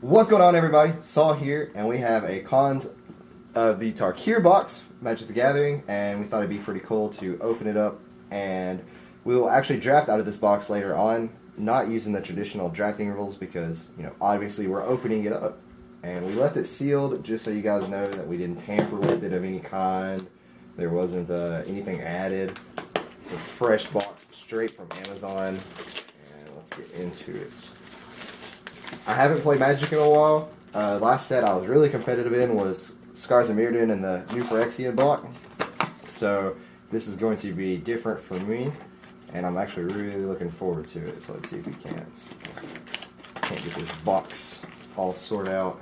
What's going on, everybody? Saul here, and we have a cons of the Tarkir box, Magic the Gathering, and we thought it'd be pretty cool to open it up, and we will actually draft out of this box later on, not using the traditional drafting rules because, obviously we're opening it up, and we left it sealed just so you guys know that we didn't tamper with it of any kind. There wasn't anything added. It's a fresh box straight from Amazon, and let's get into it. I haven't played Magic in a while. Last set I was really competitive in was Scars of Mirrodin and the new Phyrexian block. So this is going to be different for me, and I'm actually really looking forward to it. So let's see if we can't get this box all sorted out.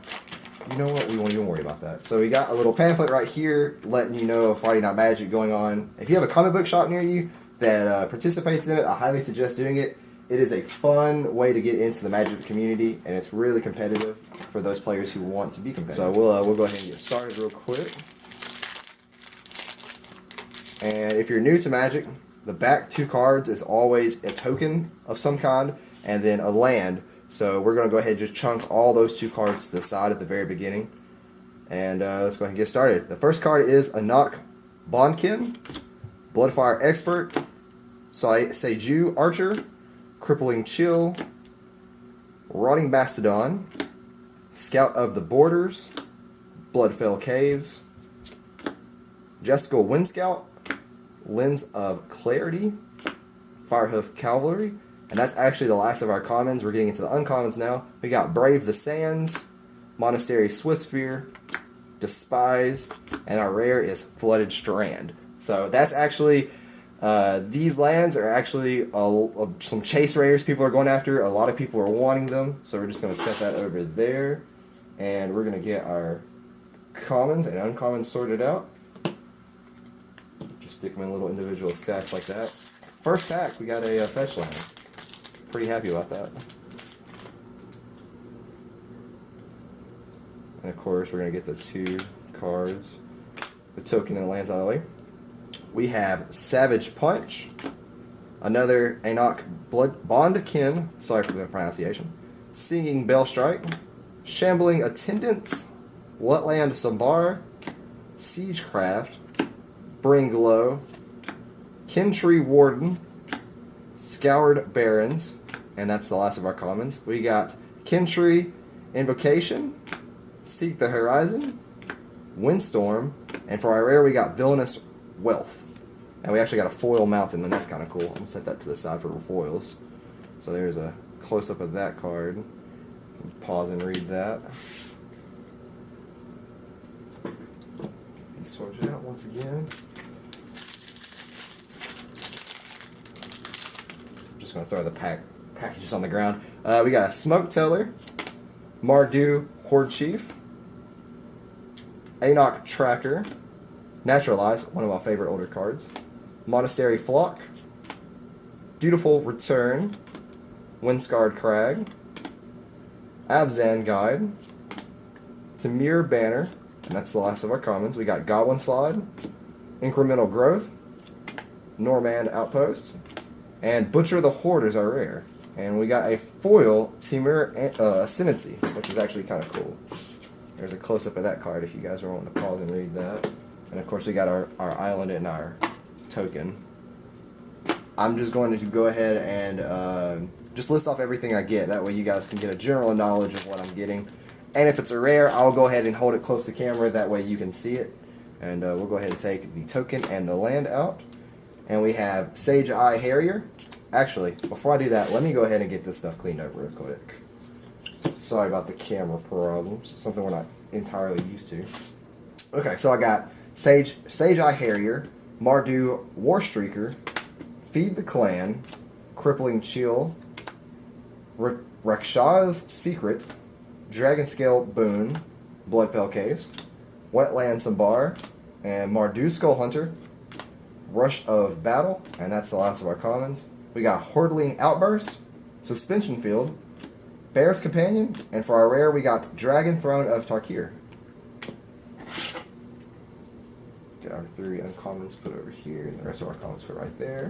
You know what? We won't even worry about that. So we got a little pamphlet right here letting you know of Friday Night Magic going on. If you have a comic book shop near you that participates in it, I highly suggest doing it. It is a fun way to get into the Magic community, and it's really competitive for those players who want to be competitive. So we'll go ahead and get started real quick. And if you're new to Magic, the back two cards is always a token of some kind, and then a land. So we're going to go ahead and just chunk all those two cards to the side at the very beginning. And let's go ahead and get started. The first card is Anok Bondkin, Bloodfire Expert, Seju Archer, Crippling Chill, Rotting Mastodon, Scout of the Borders, Bloodfell Caves, Jessica Windscout, Lens of Clarity, Firehoof Cavalry, and that's actually the last of our commons. We're getting into the uncommons now. We got Brave the Sands, Monastery Swiftspear, Despise, and our rare is Flooded Strand. So that's actually... these lands are actually some chase rares people are going after. A lot of people are wanting them, so we're just going to set that over there, and we're going to get our commons and uncommons sorted out. Just stick them in little individual stacks like that. First pack, we got a fetch land. Pretty happy about that. And of course, we're going to get the two cards, the token and the lands out of the way. We have Savage Punch, another Anok Bondkin, sorry for the pronunciation, Singing Bellstrike, Shambling Attendants, Wetland Sambar, Siegecraft, Bring Glow, Kintree Warden, Scoured Barons, and that's the last of our commons. We got Kintree Invocation, Seek the Horizon, Windstorm, and for our rare we got Villainous Wealth. And we actually got a foil mountain, and that's kind of cool. I'm going to set that to the side for foils. So there's a close-up of that card. Pause and read that. Sort it out once again. I'm just going to throw the packages on the ground. We got a Smoke Teller, Mardu Horde Chief, Anok Tracker, Naturalize, one of my favorite older cards, Monastery Flock, Dutiful Return, Windscarred Crag, Abzan Guide, Tamir Banner, and that's the last of our commons. We got Goblin Slide, Incremental Growth, Normand Outpost, and Butcher the Horde is our rare. And we got a foil Timur Ascendancy, which is actually kind of cool. There's a close-up of that card if you guys are wanting to pause and read that. And of course we got our island and our token. I'm just going to go ahead and just list off everything I get. That way you guys can get a general knowledge of what I'm getting. And if it's a rare, I'll go ahead and hold it close to camera. That way you can see it. And we'll go ahead and take the token and the land out. And we have Sage Eye Harrier. Actually, before I do that, let me go ahead and get this stuff cleaned up real quick. Sorry about the camera problems. Something we're not entirely used to. Okay, so I got Sage Eye Harrier, Mardu Warstreaker, Feed the Clan, Crippling Chill, Rakshas's Secret, Dragonscale Boon, Bloodfell Caves, Wetland Sambar, and Mardu Skullhunter, Rush of Battle, and that's the last of our commons. We got Hordling Outburst, Suspension Field, Bear's Companion, and for our rare we got Dragon Throne of Tarkir. Get our three uncommons put over here, and the rest of our commons put right there.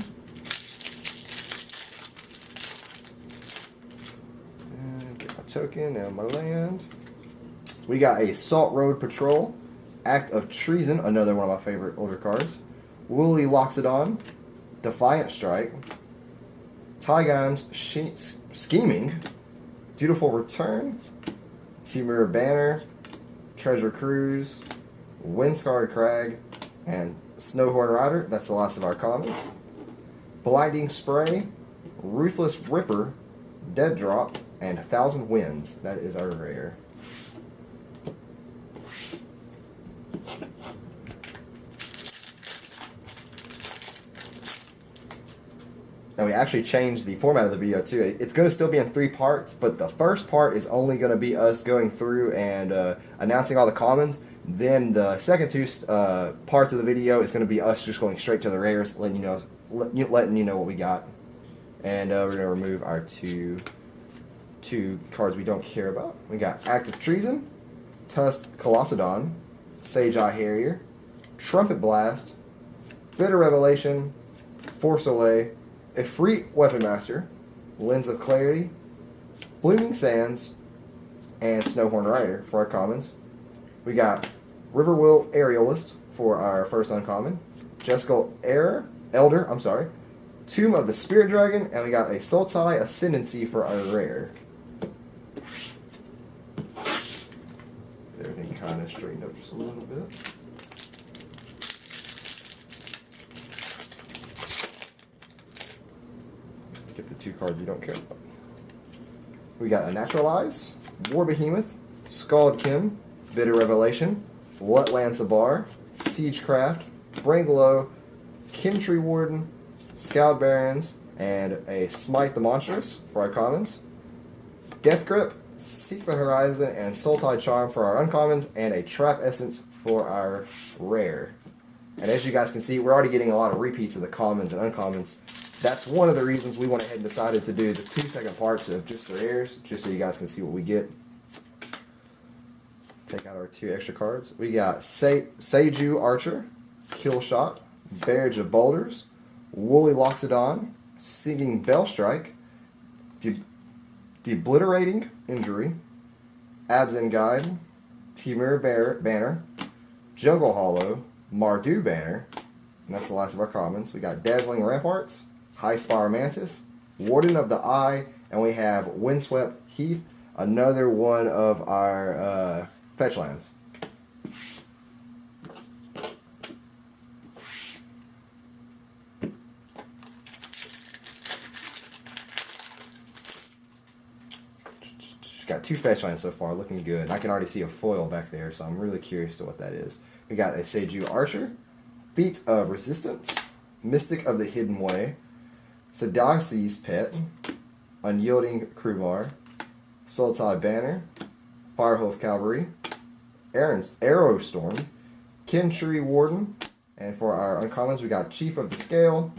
And get my token and my land. We got a Salt Road Patrol, Act of Treason, another one of my favorite older cards. Woolly Loxodon, Defiant Strike, Tygam's Scheming, Dutiful Return, Temur Banner, Treasure Cruise, Windscarred Crag, and Snowhorn Rider. That's the last of our commons. Blinding Spray, Ruthless Ripper, Dead Drop, and 1,000 Winds. That is our rare. Now we actually changed the format of the video too. It's going to still be in 3 parts, but the first part is only going to be us going through and announcing all the commons. Then the second 2 parts of the video is going to be us just going straight to the rares, letting you know what we got. And we're going to remove our two cards we don't care about. We got Act of Treason, Tusked Colossodon, Sage Eye Harrier, Trumpet Blast, Bitter Revelation, Force Away, Efreet Weapon Master, Lens of Clarity, Blooming Sands, and Snowhorn Rider for our commons. We got Riverwill Aerialist for our first uncommon, Jeskel Elder, Tomb of the Spirit Dragon, and we got a Sultai Ascendancy for our rare. Everything kind of straightened up just a little bit. Get the 2 cards you don't care about. We got a Naturalize, War Behemoth, Scaldkin, Bitter Revelation, Wetland Sabar, Siegecraft, Branglow, Kintree Warden, Scald Barons, and a Smite the Monstrous for our commons. Death Grip, Seek the Horizon, and Sultai Charm for our uncommons, and a Trap Essence for our rare. And as you guys can see, we're already getting a lot of repeats of the commons and uncommons. That's one of the reasons we went ahead and decided to do the 2 second parts of just the rares, just so you guys can see what we get. Take out our 2 extra cards. We got Seiju Archer, Killshot, Barrage of Boulders, Woolly Loxodon, Singing Bellstrike, Debilitating Injury, Abzan Guide, Temur Banner, Jungle Hollow, Mardu Banner, and that's the last of our commons. We got Dazzling Ramparts, High Spire Mantis, Warden of the Eye, and we have Windswept Heath, another one of our fetch lands. Got 2 fetch lands so far, looking good. I can already see a foil back there, so I'm really curious to what that is. We got a Seiju Archer, Feat of Resistance, Mystic of the Hidden Way, Sadasi's Pet, Unyielding Krumar, Sultai Banner, Firehoof Cavalry, Arrowstorm, Kintree Warden, and for our uncommons we got Chief of the Scale,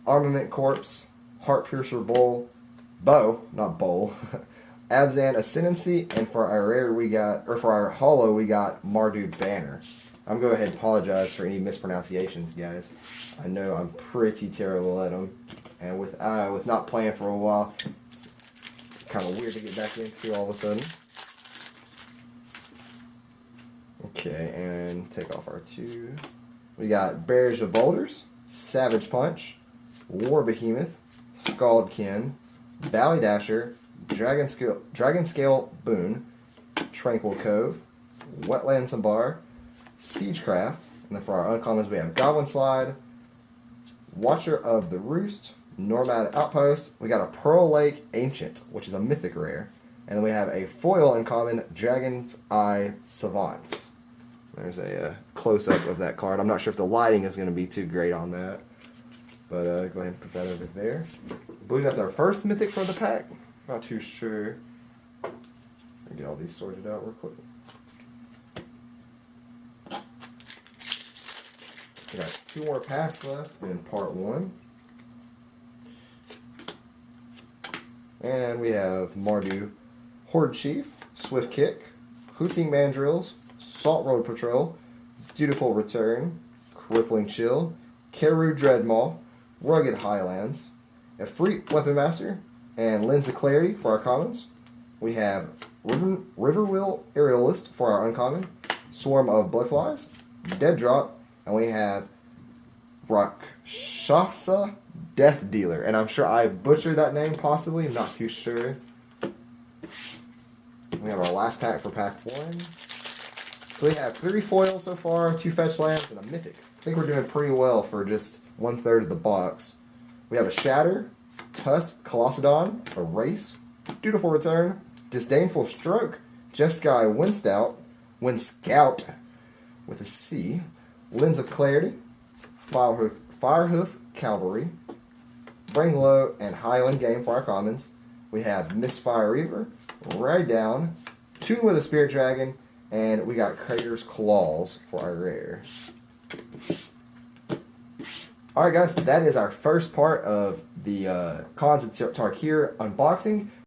Armament Corpse, Heartpiercer Bow, Abzan Ascendancy, and for our rare for our hollow we got Mardu Banner. I'm going to go ahead and apologize for any mispronunciations, guys. I know I'm pretty terrible at them, and with not playing for a while, it's kind of weird to get back into all of a sudden. Okay, and take off our 2. We got Barrage of Boulders, Savage Punch, War Behemoth, Scaldkin, Valley Dasher, Dragon Scale Boon, Tranquil Cove, Wetland Sambar, Siegecraft, and then for our uncommons we have Goblin Slide, Watcher of the Roost, Nomad Outpost. We got a Pearl Lake Ancient, which is a mythic rare, and then we have a foil uncommon Dragon's Eye Savant. There's a close-up of that card. I'm not sure if the lighting is going to be too great on that, but go ahead and put that over there. I believe that's our first mythic for the pack. Not too sure. Get all these sorted out real quick. We got 2 more packs left in part 1. And we have Mardu Horde Chief, Swift Kick, Hooting Mandrills, Salt Road Patrol, Dutiful Return, Crippling Chill, Keru Dreadmaw, Rugged Highlands, Efreet Weapon Master, and Lens of Clarity for our commons. We have Riverwheel Aerialist for our uncommon, Swarm of Bloodflies, Dead Drop, and we have Rakshasa Death Dealer. And I'm sure I butchered that name, possibly. I'm not too sure. We have our last pack for pack 1. So we have 3 foils so far, 2 fetch lands, and a mythic. I think we're doing pretty well for just 1/3 of the box. We have a Shatter, Tusk, Colossadon, Erase, Dutiful Return, Disdainful Stroke, Jeskai Windscout with a C, Lens of Clarity, Firehoof Cavalry, Bring Low, and Highland Game for our commons. We have Mistfire Reaver, Ride Down, Tune with a Spirit Dragon, and we got Crater's Claws for our rare. Alright guys, that is our first part of the Khans of Tarkir unboxing.